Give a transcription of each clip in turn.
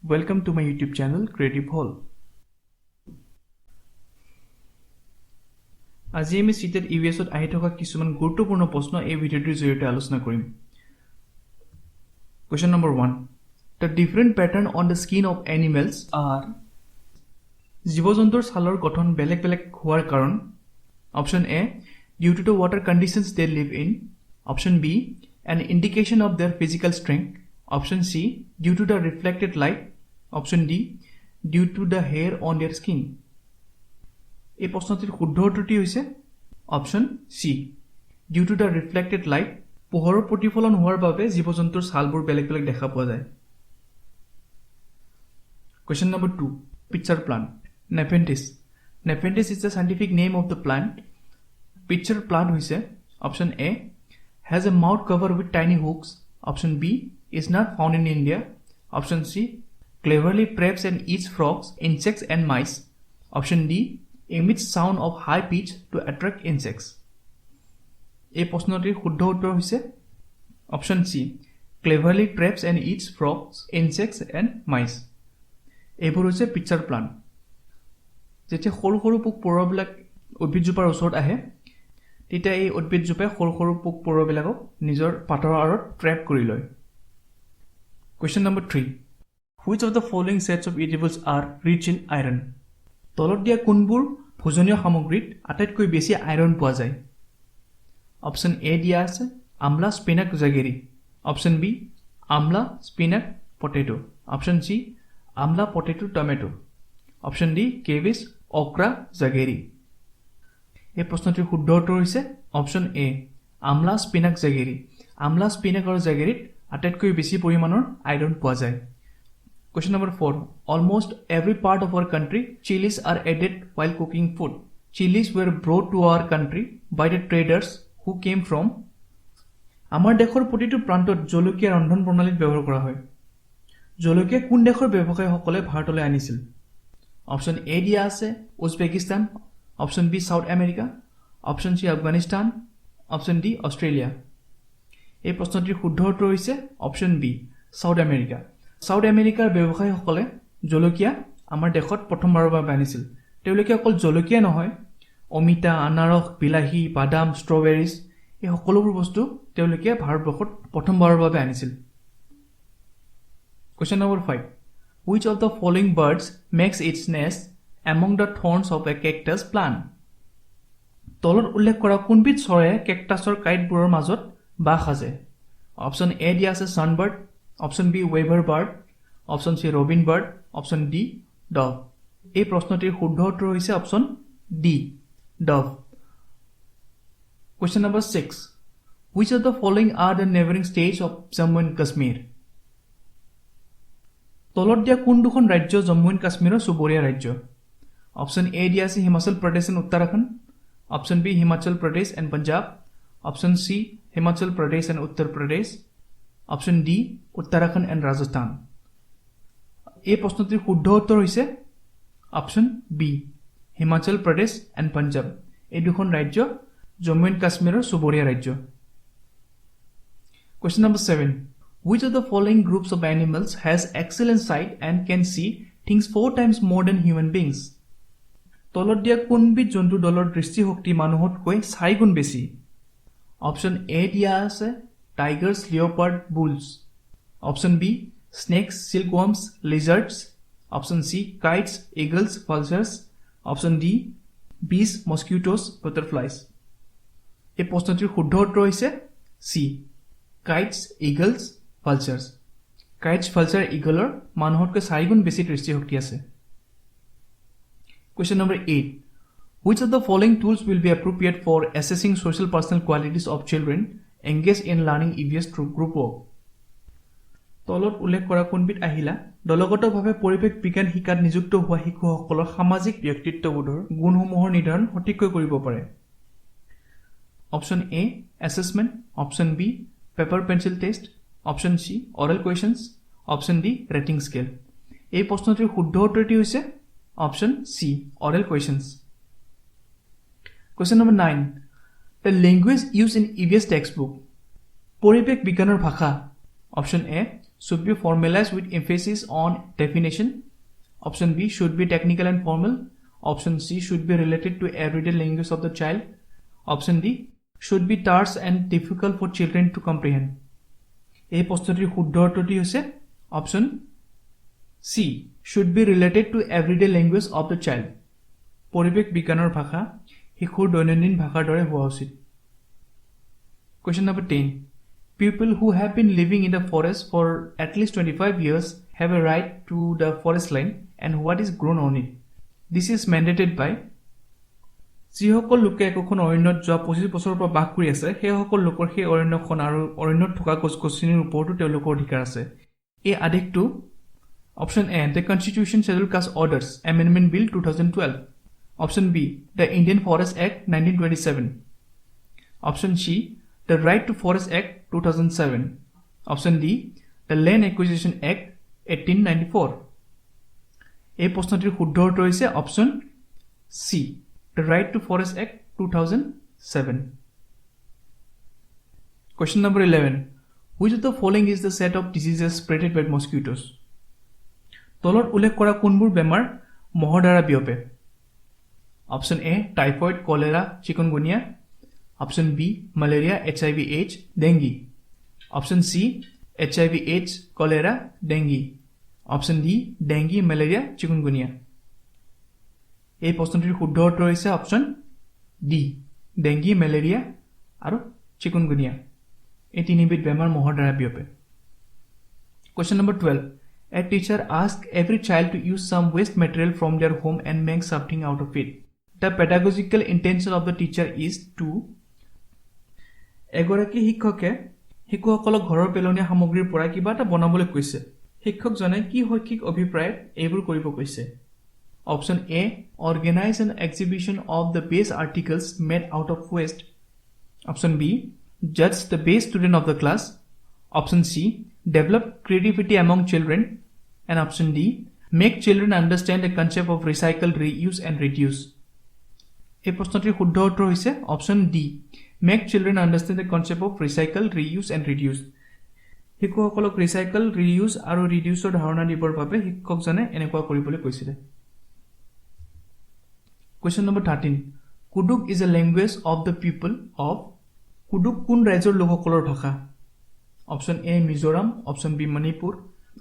Welcome to my YouTube channel Creative Hall. আজি আমি CTET ইউএছত আহি থকা কিছুমান গুৰুত্বপূৰ্ণ প্ৰশ্ন এই ভিডিঅ'টোৰ জৰিয়তে আলোচনা কৰিম। Question number 1. The different pattern on the skin of animals are জীৱ-জন্তুৰ ছালৰ গঠন বেলেগ বেলেগ হোৱাৰ কাৰণ Option A. Due to the water conditions they live in. Option B. An indication of their physical strength. Option C. Due to the reflected light. Option D. Due to the hair on their skin. এই প্ৰশ্নটিৰ শুদ্ধ উত্তৰটি হৈছে option C due to the reflected light পোহৰৰ প্ৰতিফলন হোৱাৰ বাবে জীৱ-জন্তুৰ ছালবোৰ বেলেগ বেলেগ দেখা পোৱা যায় Question number 2 Pitcher plant Nepenthes Nepenthes is the scientific name of the plant Pitcher plant হৈছে Option A has a mouth cover with tiny hooks Option B is not found in India Option C cleverly traps and eats frogs insects and mice Option D emits sound of high pitch to attract insects. এই প্ৰশ্নটিৰ শুদ্ধ উত্তৰ হৈছে option C cleverly traps and eats frogs, insects and mice. এইবোৰ হৈছে picture plant যেতিয়া সৰু সৰু পোক পৰুৱাবিলাক উদ্ভিদজোপাৰ ওচৰত আহে তেতিয়া এই উদ্ভিদজোপাই সৰু সৰু পোক পৰুৱাবিলাকক নিজৰ পাতৰ আঁৰত ট্ৰেপ কৰি লয় Question number 3 Which of the following sets of edibles are rich in iron? তলত দিয়া কোনবোৰ ভোজনীয় সামগ্ৰীত আটাইতকৈ বেছি আইৰণ পোৱা যায় অপশ্যন এ দিয়া আছে আমলা স্পিনাক জাগেৰি অপশ্যন বি আমলা স্পিনাক পটেটো অপশ্যন সি আমলা পটেটো টমেটো অপশ্যন ডি কেবিছ অক্ৰা জাগেৰি এই প্ৰশ্নটিৰ শুদ্ধ উত্তৰ হৈছে অপশ্যন এ আমলা স্পিনাক জাগেৰি আমলা স্পিনাক আৰু জাগেৰিত আটাইতকৈ বেছি পৰিমাণৰ আইৰণ পোৱা যায় Question number 4. Almost every part of our country, chilies are added while cooking food. Chilies were brought to our country by the traders who came from আমাৰ দেশৰ প্ৰতিটো প্ৰান্তত জলকীয়া ৰন্ধন প্ৰণালীত ব্যৱহাৰ কৰা হয় জলকীয়া কোন দেশৰ ব্যৱসায়ীসকলে ভাৰতলৈ আনিছিল অপশ্যন এ দিয়া আছে Uzbekistan option B South America option C Afghanistan option D Australia এই প্ৰশ্নটিৰ শুদ্ধ উত্তৰ হৈছে option B South America South আমেৰিকাৰ ব্যৱসায়ীসকলে জলকীয়া আমাৰ দেশত প্ৰথমবাৰৰ বাবে আনিছিল তেওঁলোকে অকল জলকীয়া নহয় অমিতা আনাৰস বিলাহী বাদাম ষ্ট্ৰবেৰিজ এই সকলোবোৰ বস্তু তেওঁলোকে ভাৰতবৰ্ষত প্ৰথমবাৰৰ বাবে আনিছিল Question number 5 Which of the following birds makes its nest among the thorns of a cactus plant তলত উল্লেখ কৰা কোনবিধ চৰাইয়ে কেকটাছৰ কাইটবোৰৰ মাজত বাস সাজে অপশ্যন এ দিয়া আছে ছানবাৰ্ড Option B weaver bird Option C robin bird Option D dove এই প্ৰশ্নটিৰ শুদ্ধ উত্তৰ হৈছে option D dove Question number 6 Which of the following are the neighboring states of Jammu and Kashmir তলত দিয়া কোন দুখন ৰাজ্য জম্মু এণ্ড কাশ্মীৰৰ চুবুৰীয়া ৰাজ্য অপশ্যন এ দিয়া আছে Himachal Pradesh and Uttarakhand option B Himachal Pradesh and Punjab option C Himachal Pradesh and Uttar Pradesh option D Uttarakhand and Rajasthan এই প্ৰশ্নটিৰ শুদ্ধ উত্তৰ হৈছে option B Himachal Pradesh and Punjab এই দুখন ৰাজ্য জম্মু এণ্ড কাশ্মীৰৰ চুবুৰীয়া ৰাজ্য Question number 7 Which of the following groups of animals has excellent sight and can see things 4 times more than human beings তলত দিয়া কোনবিধ জন্তু দলৰ দৃষ্টিশক্তি মানুহতকৈ 4 গুণ বেছি অপশ্যন এ দিয়া আছে Tigers, leopard, bulls. Option B, snakes, silkworms, lizards. Option C, kites, eagles, vultures. Option D, bees, mosquitoes, butterflies. এই প্ৰশ্নটিৰ শুদ্ধ উত্তৰ হৈছে C, kites, eagles, vultures. Kites, vulture, eagleৰ মানুহতকৈ 4 গুণ বেছি দৃষ্টিশক্তি আছে Question number 8 Which of the following tools will be appropriate for assessing social personal qualities of children engage in learning EVS through group work তলত উল্লেখ কৰা কোনবিধ আহিলা দলগতভাৱে পৰিৱেশ বিজ্ঞান শিকাত নিযুক্ত হোৱা শিশুসকলৰ সামাজিক ব্যক্তিত্ববোধৰ গুণসমূহৰ নিৰ্ধাৰণ সঠিককৈ কৰিব পাৰে option A assessment option B paper pencil test option C oral questions option D rating scale এই প্ৰশ্নটিৰ শুদ্ধ উত্তৰটি হৈছে option C oral questions Question number 9 The language used in EVS textbook পৰিৱেশ বিজ্ঞানৰ ভাষা option A should be formalized with emphasis on definition. Option B should be technical and formal. Option C should be related to everyday language of the child. Option D should be terse and difficult for children to comprehend. এই প্ৰশ্নটিৰ শুদ্ধ উত্তৰটি হৈছে option C should be related to everyday language of the child. পৰিৱেশ বিজ্ঞানৰ ভাষা শিশুৰ দৈনন্দিন ভাষাৰ দৰে হোৱা উচিত। Question number 10. People who have been living in the forest for at least 25 years have a right to the forest land and what is grown on it. This is mandated by যিসকল লোকে একোখন অৰণ্যত যোৱা 25 বছৰৰ পৰা বাস কৰি আছে সেইসকল লোকৰ সেই অৰণ্যখন আৰু অৰণ্যত থকা গছ-গছনিৰ ওপৰতো তেওঁলোকৰ অধিকাৰ আছে। এই আদেশটো option A the constitution schedule caste orders amendment bill 2012। Option B the Indian forest act 1927। Option C the right to forest act 2007। Option D the land acquisition act 1894। এই প্ৰশ্নটিৰ শুদ্ধ উত্তৰ হৈছে option C The Right to Forest Act 2007. Question number 11. Which of the following is the set of diseases spreaded by mosquitoes? তলত উল্লেখ কৰা কোনবোৰ বেমাৰ মহৰ দ্বাৰা বিয়পে? Option A typhoid, cholera, chikungunya. Option B malaria, HIV/AIDS, dengue. Option C HIV/AIDS, cholera, dengue. Option D dengue, malaria, chikungunya. এই প্ৰশ্নটিৰ শুদ্ধ উত্তৰ হৈছে অপশ্যন ডি ডেংগি, মেলেৰিয়া আৰু চিকুনগুনিয়া। এই তিনিবিধ বেমাৰ মহৰ দ্বাৰা বিয়পে। Question number 12. A teacher asked every child to use some waste material from their home and make something out of it. The pedagogical intention of the teacher is to এগৰাকী শিক্ষকে শিশুসকলক ঘৰৰ পেলনীয়া সামগ্ৰীৰ পৰা কিবা এটা বনাবলৈ কৈছে। শিক্ষকজনে কি শৈক্ষিক অভিপ্ৰায়ত এইবোৰ কৰিব কৈছে? Option A organize an exhibition of the base articles made out of waste. Option B judge the best student of the class. Option C develop creativity among children. And option D make children understand the concept of recycle, reuse and reduce. এই প্ৰশ্নটিৰ শুদ্ধ উত্তৰ হৈছে option D make children understand the concept of recycle, reuse and reduce. শিশুসকলক recycle, reuse আৰু ৰিডিউচৰ ধাৰণা দিবৰ বাবে শিক্ষকজনে এনেকুৱা কৰিবলৈ কৈছিলে। Question number 13. Kuduk is a language of the people of Kuduk কোন ৰাজ্যৰ লোকসকলৰ ভাষা? Option A Mizoram, Option B Manipur,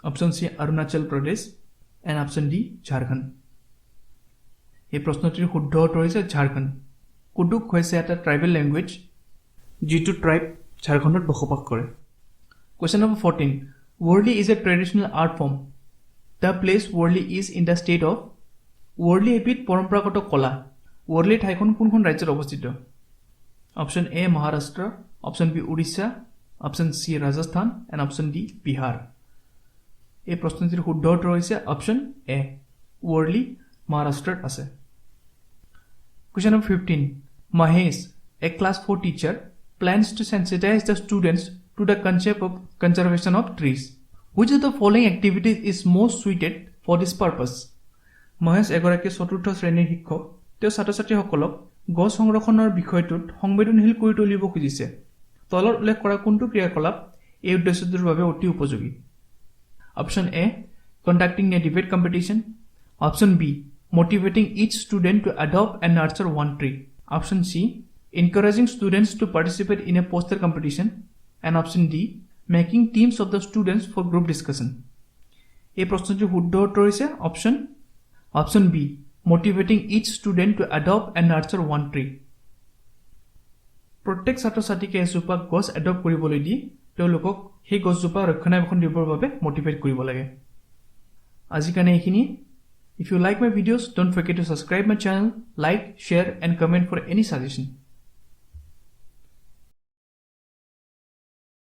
Option C Arunachal Pradesh and Option D Jharkhand. এই প্ৰশ্নটিৰ শুদ্ধ উত্তৰ হৈছে ঝাৰখণ্ড। কুডুক হৈছে এটা ট্ৰাইবেল লেংগুৱেজ যিটো ট্ৰাইব ঝাৰখণ্ডত বসবাস কৰে। Question number 14. Worli is a traditional art form. The place Worli is in the state of Worli এবিধ পৰম্পৰাগত কলা। Worli ঠাইখন কোনখন ৰাজ্যত অৱস্থিত? Option A Maharashtra, Option B Orissa, Option C Rajasthan and Option D Bihar. এই প্ৰশ্নটিৰ শুদ্ধ উত্তৰ হৈছে Option A Worli মহাৰাষ্ট্ৰত আছে। Question number 15. Mahesh, a class 4 teacher, plans to sensitize the students to the concept of conservation of trees. Which of the following activities is most suited for this purpose? Mahesh এগৰাকী চতুৰ্থ শ্ৰেণীৰ শিক্ষক। তেওঁ ছাত্ৰ ছাত্ৰীসকলক গছ সংৰক্ষণৰ বিষয়টোত সংবেদনশীল কৰি তুলিব খুজিছে। তলত উল্লেখ কৰা কোনটো ক্ৰিয়াকলাপ এই উদ্দেশ্যটোৰ বাবে অতি উপযোগী? Option A conducting a debate competition. Option B motivating each student to adopt and nurture one tree. Option C encouraging students to participate in a poster competition. And Option D making teams of the students for group discussion. এই প্ৰশ্নটিৰ শুদ্ধ উত্তৰ হৈছে Option B motivating each student to adopt and nurture one tree. প্ৰত্যেক ছাত্ৰ ছাত্ৰীকে এজোপা গছ এডপ্ট কৰিবলৈ দি তেওঁলোকক সেই গছজোপা ৰক্ষণাবেক্ষণ দিবৰ বাবে মোটিভেট কৰিব লাগে। আজি কাৰণে এইখিনি। If you like my videos, don't forget to subscribe my channel, like, share and comment for any suggestion.